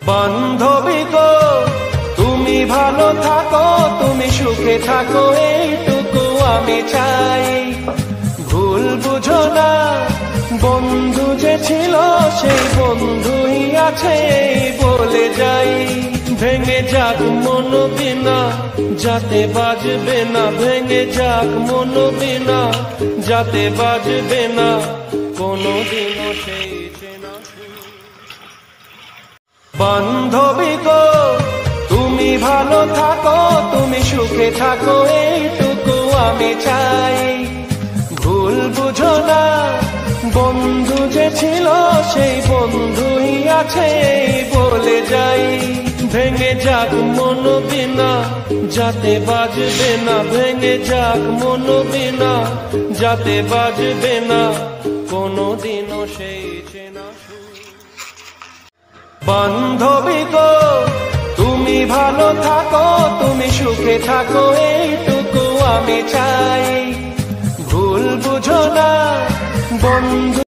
বান্ধবী গো তুমি ভালো থাকো, তুমি সুখে থাকো, এইটুকু আমি চাই। ভুল বুঝো না, বন্ধু যে ছিল সেই বন্ধুই আছে বলে যাই। ভেঙে যাক মন বিনা যাতে বাজবে না, ভেঙে যাক মন বিনা যাতে বাজবে না কোনদিনও সেই চেনা। বান্ধবী গো তুমি ভালো থাকো, তুমি সুখে থাকো, এইটুকু আমি চাই। ভুল বুঝো না, বন্ধু যে ছিল সেই বন্ধুই আছে বলে যাই। ভেঙে যাক মন বিনা যাতে বাজবে না, ভেঙে যাক মন বিনা যাতে বাজবে না কোনদিনও সেই চেনা। বান্ধবী গো তুমি ভালো থাকো, তুমি সুখে থাকো, এইটুকু আমি চাই। ভুল বুঝো না, বন্ধু